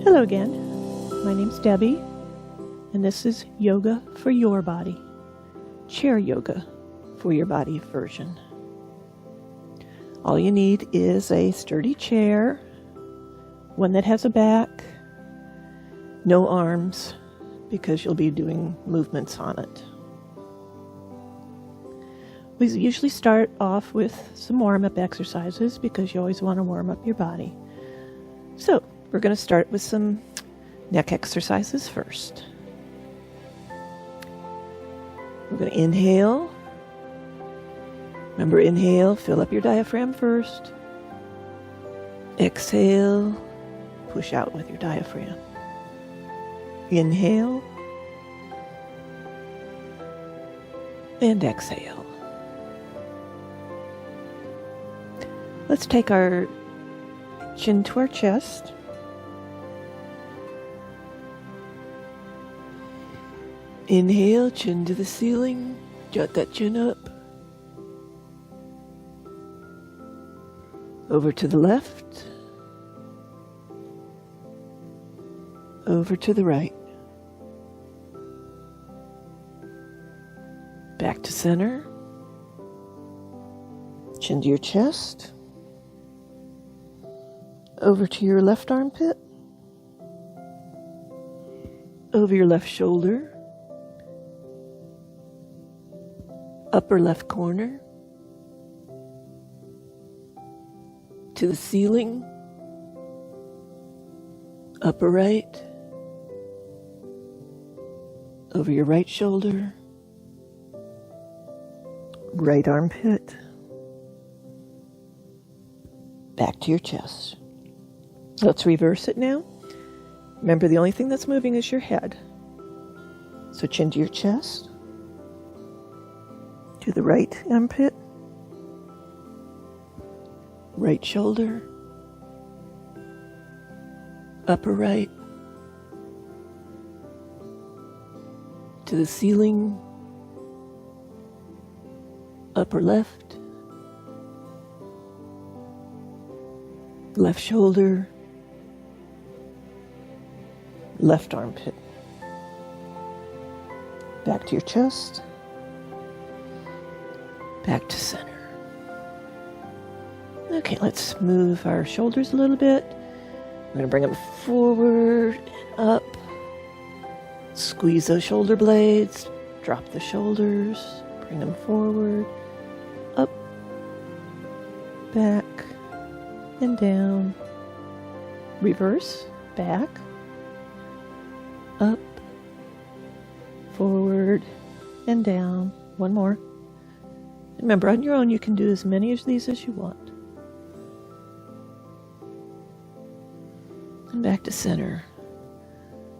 Hello again. My name's Debbie, and this is Yoga for Your Body. Chair yoga for your body version. All you need is a sturdy chair, one that has a back, no arms, because you'll be doing movements on it. We usually start off with some warm-up exercises because you always want to warm up your body. So, we're going to start with some neck exercises first. We're going to inhale. Remember, inhale, fill up your diaphragm first. Exhale, push out with your diaphragm. Inhale. And exhale. Let's take our chin to our chest. Inhale, chin to the ceiling, jut that chin up. Over to the left. Over to the right. Back to center. Chin to your chest. Over to your left armpit. Over your left shoulder. Upper left corner. To the ceiling. Upper right. Over your right shoulder. Right armpit. Back to your chest. Let's reverse it now. Remember, the only thing that's moving is your head. So chin to your chest. To the right armpit. Right shoulder. Upper right. To the ceiling. Upper left. Left shoulder. Left armpit. Back to your chest. Back to center. Okay, let's move our shoulders a little bit. We're going to bring them forward and up. Squeeze those shoulder blades. Drop the shoulders. Bring them forward. Up. Back. And down. Reverse. Back. Up. Forward. And down. One more. Remember, on your own, you can do as many of these as you want. And back to center.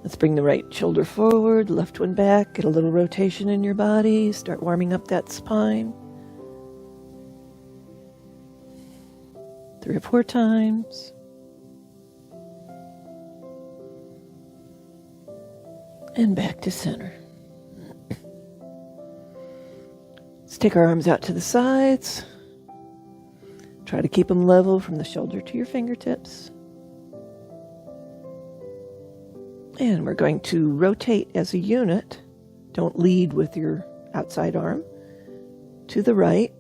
Let's bring the right shoulder forward, left one back, get a little rotation in your body, start warming up that spine. 3 or 4 times. And back to center. Let's take our arms out to the sides. Try to keep them level from the shoulder to your fingertips. And we're going to rotate as a unit. Don't lead with your outside arm. To the right.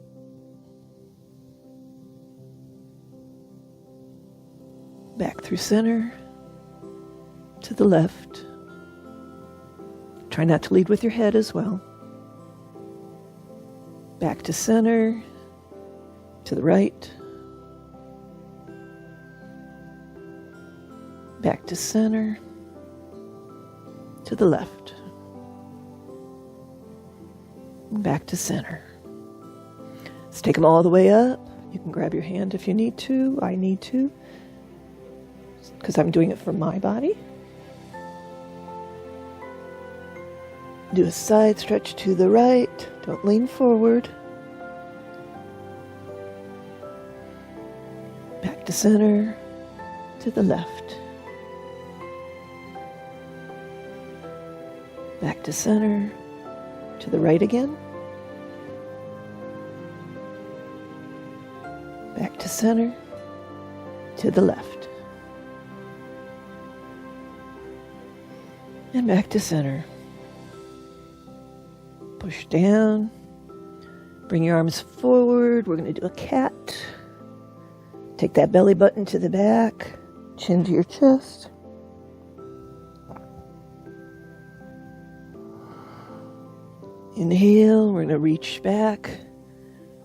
Back through center. To the left. Try not to lead with your head as well. Back to center. To the right. Back to center. To the left. Back to center. Let's take them all the way up. You can grab your hand if you need to. I need to, because I'm doing it for my body. Do a side stretch to the right. Don't lean forward. Back to center. To the left. Back to center. To the right again. Back to center. To the left. And back to center. Push down. Bring your arms forward. We're going to do a cat. Take that belly button to the back. Chin to your chest. Inhale. We're going to reach back.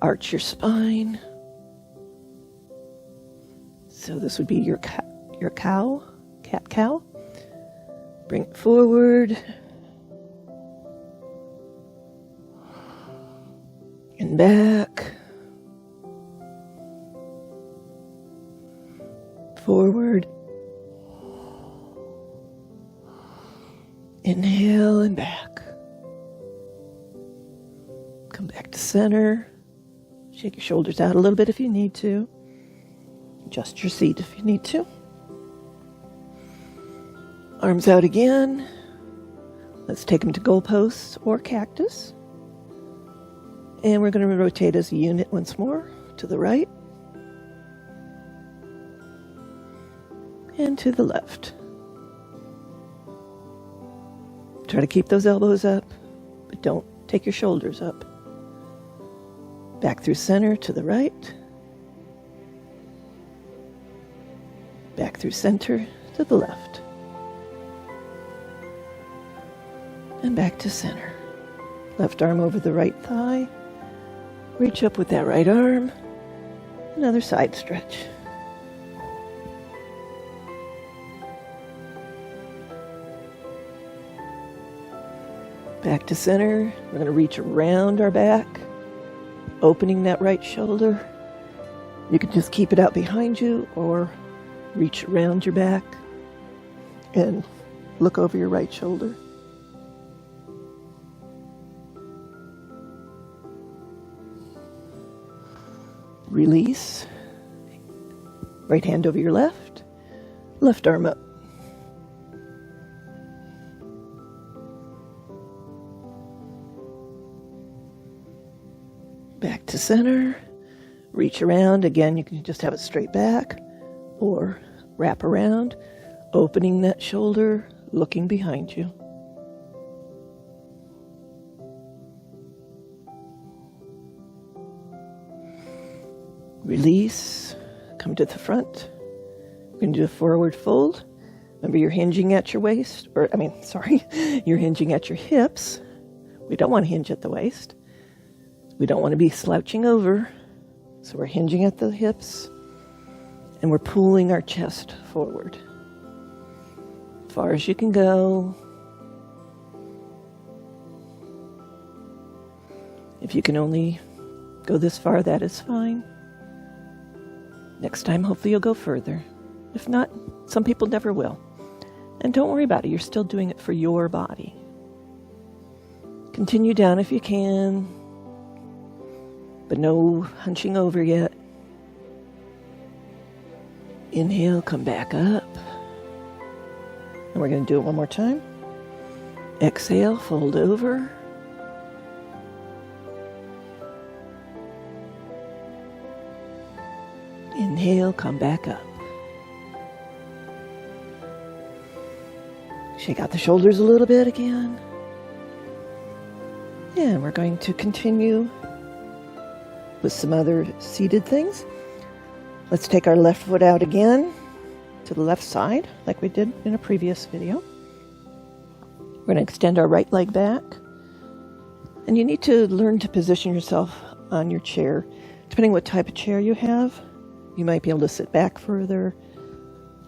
Arch your spine. So this would be your cow, cat-cow. Bring it forward. And back. Forward. Inhale and back. Come back to center. Shake your shoulders out a little bit if you need to. Adjust your seat if you need to. Arms out again. Let's take them to goalposts or cactus. And we're going to rotate as a unit once more to the right and to the left. Try to keep those elbows up, but don't take your shoulders up. Back through center to the right. Back through center to the left. And back to center. Left arm over the right thigh. Reach up with that right arm. Another side stretch. Back to center. We're going to reach around our back, opening that right shoulder. You can just keep it out behind you or reach around your back and look over your right shoulder. Release. Right hand over your left. Left arm up. Back to center. Reach around. Again, you can just have it straight back or wrap around, opening that shoulder, looking behind you. Release, come to the front. We're going to do a forward fold. Remember, you're hinging at your waist, you're hinging at your hips. We don't want to hinge at the waist. We don't want to be slouching over. So we're hinging at the hips and we're pulling our chest forward. As far as you can go. If you can only go this far, that is fine. Next time, hopefully you'll go further. If not, some people never will. And don't worry about it. You're still doing it for your body. Continue down if you can, but no hunching over yet. Inhale, come back up. And we're going to do it one more time. Exhale, fold over. Inhale, come back up. Shake out the shoulders a little bit again. And we're going to continue with some other seated things. Let's take our left foot out again to the left side, like we did in a previous video. We're going to extend our right leg back. And you need to learn to position yourself on your chair. Depending what type of chair you have, you might be able to sit back further.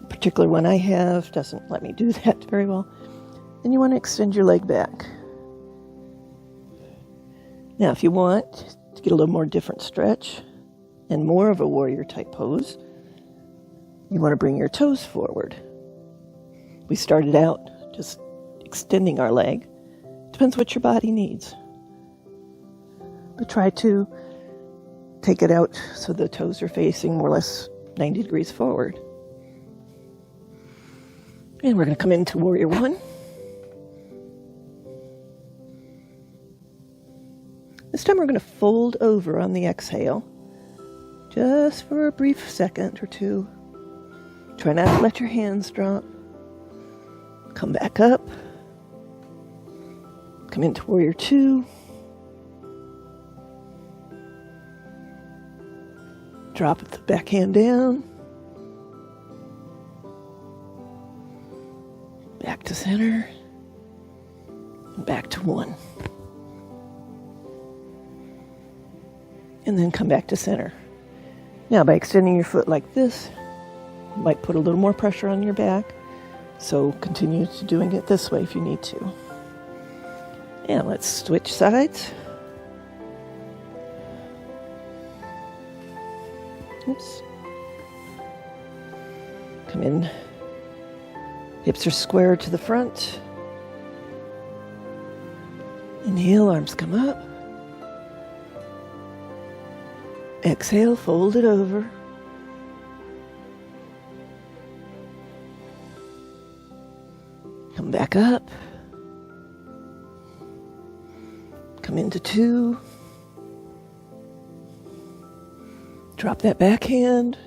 The particular one I have doesn't let me do that very well. And you want to extend your leg back. Now, if you want to get a little more different stretch and more of a warrior type pose, you want to bring your toes forward. We started out just extending our leg. Depends what your body needs. But try to take it out so the toes are facing more or less 90 degrees forward. And we're going to come into Warrior One. This time we're going to fold over on the exhale, just for a brief second or two. Try not to let your hands drop. Come back up. Come into warrior two. Drop the back hand down. Back to center. And back to one. And then come back to center. Now, by extending your foot like this, you might put a little more pressure on your back. So continue to doing it this way if you need to. And let's switch sides. Oops. Come in. Hips are square to the front. Inhale, arms come up. Exhale, fold it over. Come back up. Come into two. Drop that back hand.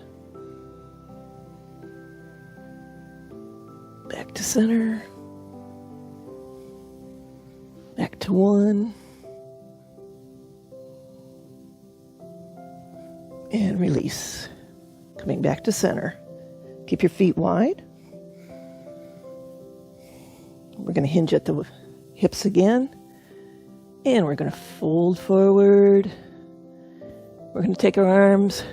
Back to center. Back to one. And release. Coming back to center. Keep your feet wide. We're going to hinge at the hips again. And we're going to fold forward. We're going to take our arms,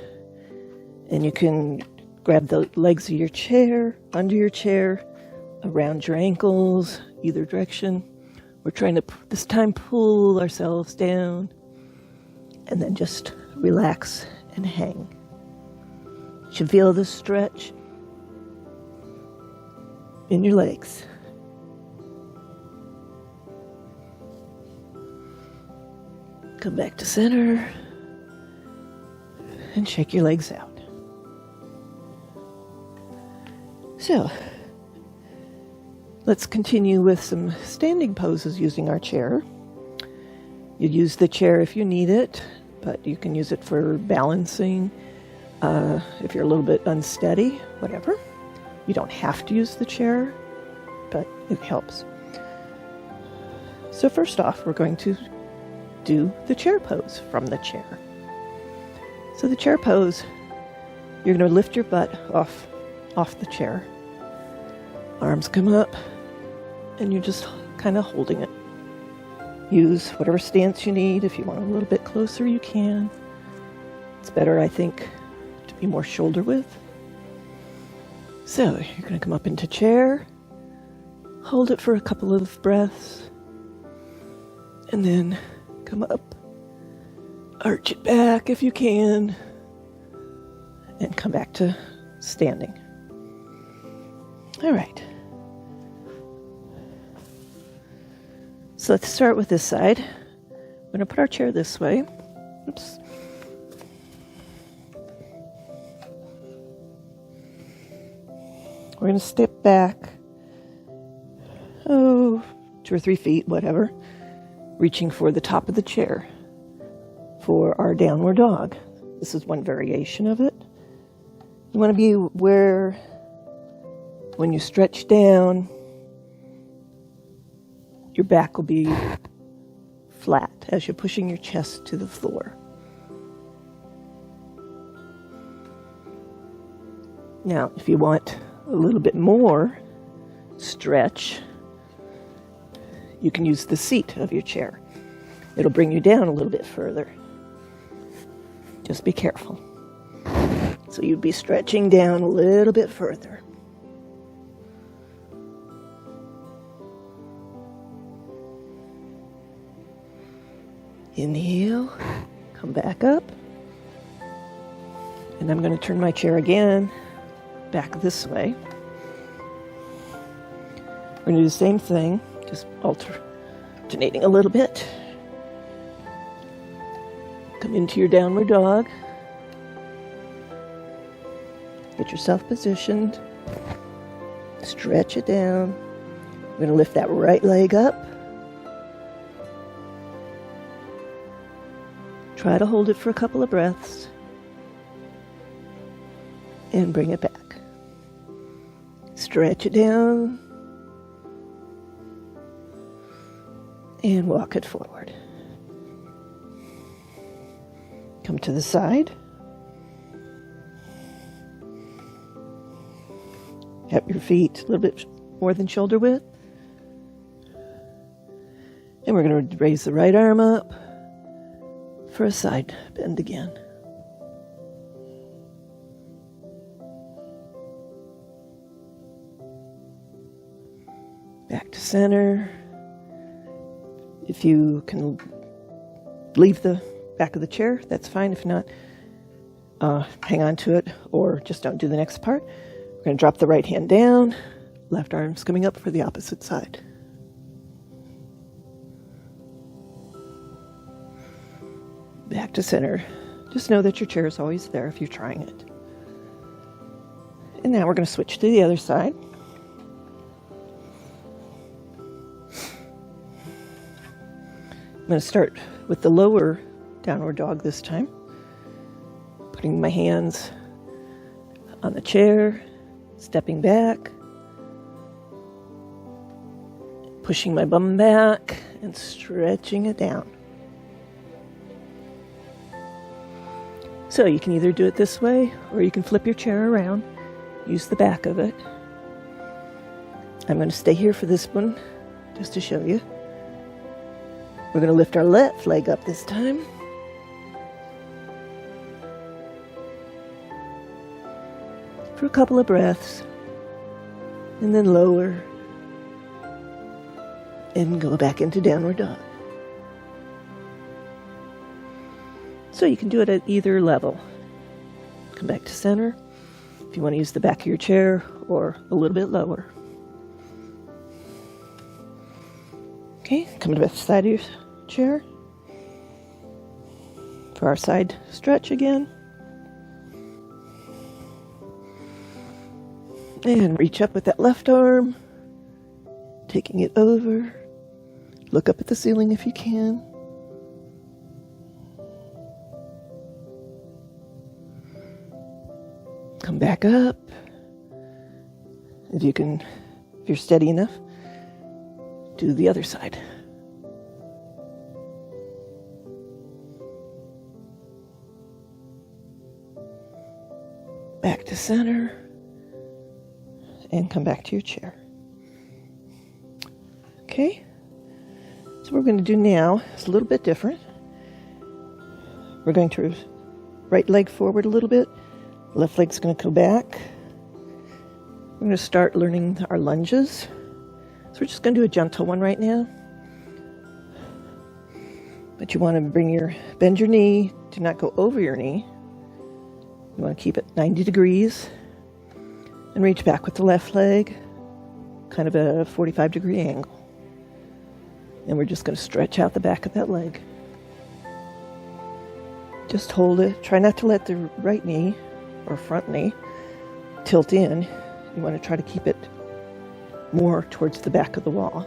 and you can grab the legs of your chair, under your chair, around your ankles, either direction. We're trying to, this time, pull ourselves down, and then just relax and hang. You should feel the stretch in your legs. Come back to center. And shake your legs out. So, let's continue with some standing poses using our chair. You use the chair if you need it, but you can use it for balancing if you're a little bit unsteady, whatever. You don't have to use the chair, but it helps. So first off, we're going to do the chair pose from the chair. So the chair pose, you're going to lift your butt off the chair. Arms come up, and you're just kind of holding it. Use whatever stance you need. If you want a little bit closer, you can. It's better, I think, to be more shoulder width. So you're going to come up into chair, hold it for a couple of breaths, and then come up. Arch it back if you can, and come back to standing. All right. So let's start with this side. We're going to put our chair this way. Oops. We're going to step back, 2 or 3 feet, whatever, reaching for the top of the chair. For our downward dog. This is one variation of it. You want to be where, when you stretch down, your back will be flat as you're pushing your chest to the floor. Now, if you want a little bit more stretch, you can use the seat of your chair. It'll bring you down a little bit further. Just be careful. So you'd be stretching down a little bit further. Inhale, come back up. And I'm going to turn my chair again back this way. We're going to do the same thing, just alternating a little bit. Come into your downward dog. Get yourself positioned. Stretch it down. We're going to lift that right leg up. Try to hold it for a couple of breaths. And bring it back. Stretch it down. And walk it forward. Come to the side. Have your feet a little bit more than shoulder width. And we're going to raise the right arm up for a side bend again. Back to center. If you can leave the back of the chair, that's fine. If not, hang on to it or just don't do the next part. We're going to drop the right hand down. Left arm's coming up for the opposite side. Back to center. Just know that your chair is always there if you're trying it. And now we're going to switch to the other side. I'm going to start with the lower downward dog this time. Putting my hands on the chair, stepping back, pushing my bum back, and stretching it down. So you can either do it this way, or you can flip your chair around, use the back of it. I'm going to stay here for this one, just to show you. We're going to lift our left leg up this time. For a couple of breaths. And then lower. And go back into downward dog. So you can do it at either level. Come back to center. If you want to use the back of your chair or a little bit lower. Okay, come to the side of your chair for our side stretch again. And reach up with that left arm, taking it over. Look up at the ceiling if you can. Come back up. If you're steady enough, do the other side. Back to center, and come back to your chair. Okay, so what we're going to do now is a little bit different. We're going to right leg forward a little bit, left leg's going to go back. We're going to start learning our lunges. So we're just going to do a gentle one right now. But you want to bend your knee, do not go over your knee. You want to keep it 90 degrees and reach back with the left leg, kind of a 45-degree angle. And we're just going to stretch out the back of that leg. Just hold it. Try not to let the right knee or front knee tilt in. You want to try to keep it more towards the back of the wall.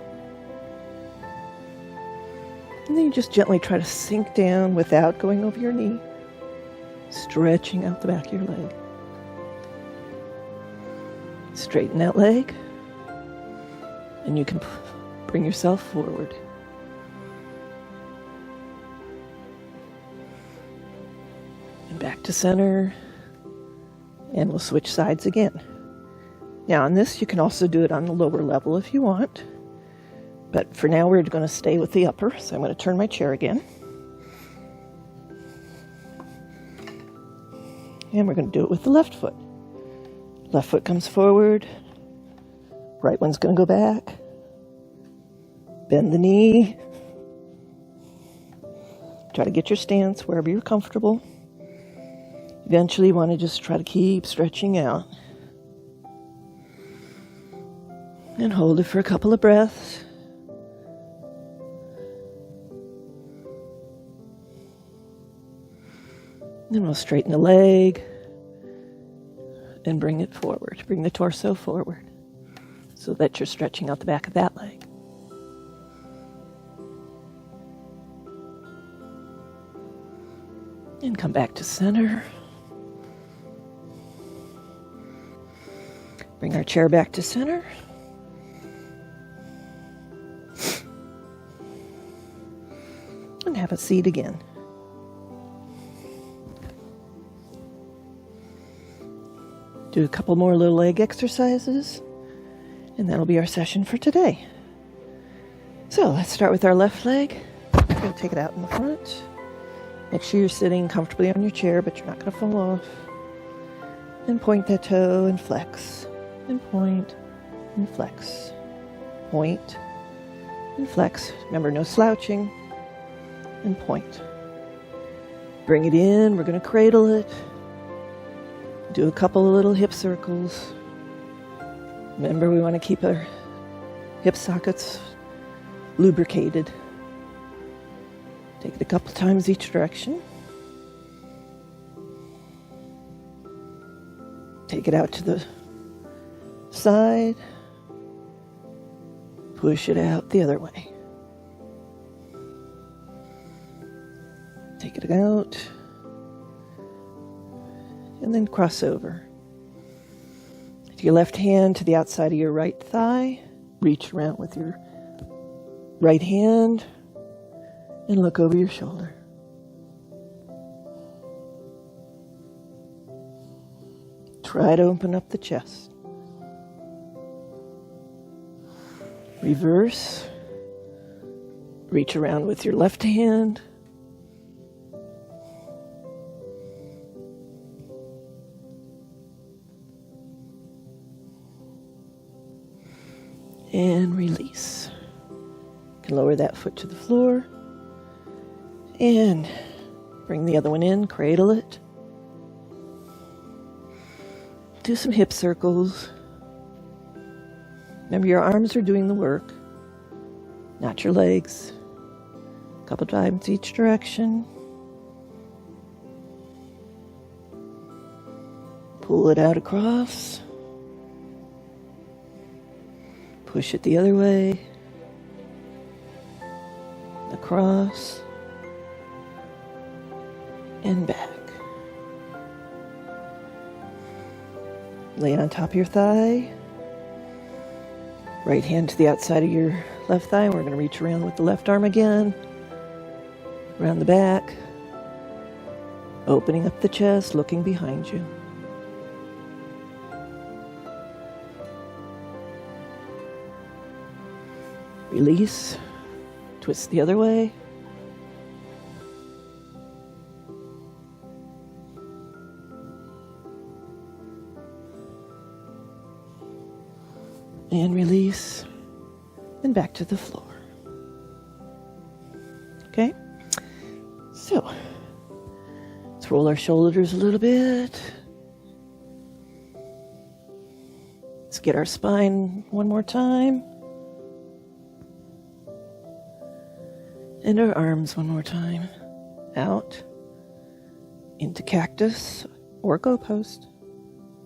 And then you just gently try to sink down without going over your knee. Stretching out the back of your leg. Straighten that leg. And you can bring yourself forward. And back to center. And we'll switch sides again. Now on this, you can also do it on the lower level if you want. But for now, we're going to stay with the upper. So I'm going to turn my chair again. And we're going to do it with the left foot. Left foot comes forward. Right one's going to go back. Bend the knee. Try to get your stance wherever you're comfortable. Eventually, you want to just try to keep stretching out. And hold it for a couple of breaths. Then we'll straighten the leg and bring it forward. Bring the torso forward so that you're stretching out the back of that leg. And come back to center. Bring our chair back to center. have a seat again. Do a couple more little leg exercises, and that'll be our session for today. So let's start with our left leg. We're going to take it out in the front. Make sure you're sitting comfortably on your chair, but you're not going to fall off. And point that toe and flex. And point and flex. Point and flex. Remember, no slouching. And point. Bring it in. We're going to cradle it. Do a couple of little hip circles. Remember, we want to keep our hip sockets lubricated. Take it a couple times each direction. Take it out to the side. Push it out the other way. Take it out. And then cross over. Take your left hand to the outside of your right thigh. Reach around with your right hand and look over your shoulder. Try to open up the chest. Reverse. Reach around with your left hand. And release. You can lower that foot to the floor. And bring the other one in, cradle it. Do some hip circles. Remember, your arms are doing the work, not your legs. A couple times each direction. Pull it out across. Push it the other way. Across. And back. Lay it on top of your thigh. Right hand to the outside of your left thigh. We're going to reach around with the left arm again. Around the back. Opening up the chest, looking behind you. Release. Twist the other way. And release. And back to the floor. Okay? So, let's roll our shoulders a little bit. Let's get our spine one more time. And our arms one more time. Out. Into cactus or go post.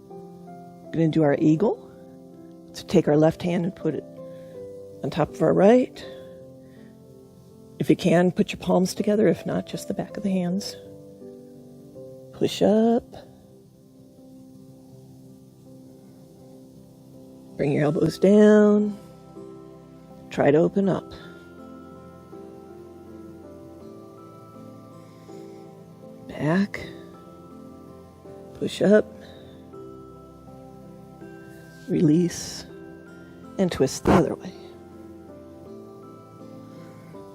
We're going to do our eagle. So take our left hand and put it on top of our right. If you can, put your palms together. If not, just the back of the hands. Push up. Bring your elbows down. Try to open up. Back. Push up. Release. And twist the other way.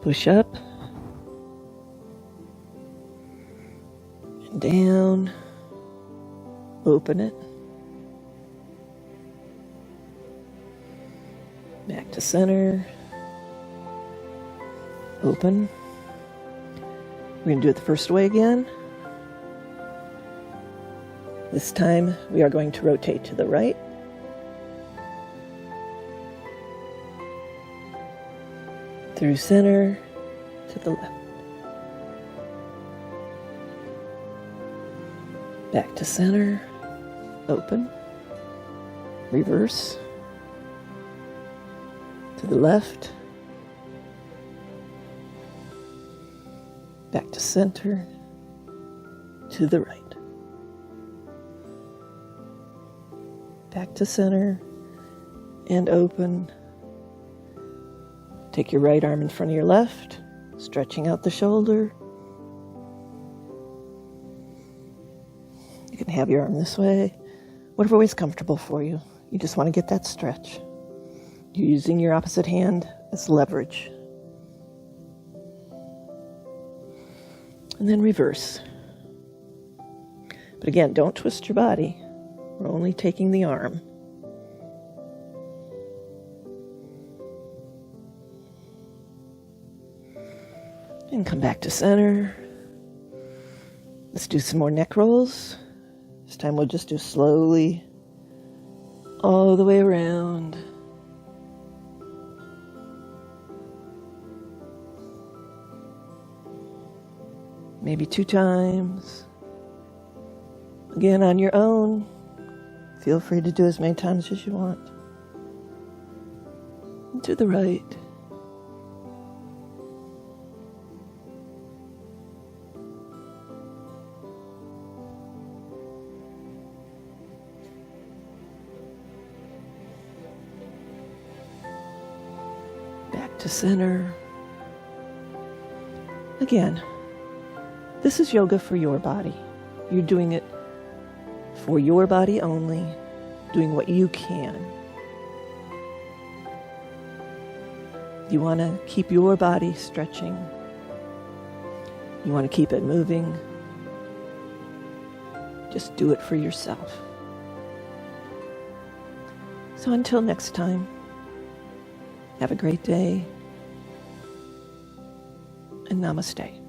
Push up. And down. Open it. Back to center. Open. We're going to do it the first way again. This time we are going to rotate to the right. Through center to the left. Back to center. Open. Reverse. To the left. Back to center. To the right. Back to center. And open. Take your right arm in front of your left. Stretching out the shoulder. You can have your arm this way, whatever way is comfortable for you. You just want to get that stretch. You're using your opposite hand as leverage. And then reverse. But again, don't twist your body. We're only taking the arm. And come back to center. Let's do some more neck rolls. This time we'll just do slowly all the way around. Maybe 2 times. Again, on your own. Feel free to do as many times as you want. And to the right. Back to center. Again, this is yoga for your body. You're doing it for your body only, doing what you can. You want to keep your body stretching. You want to keep it moving. Just do it for yourself. So until next time, have a great day, and namaste.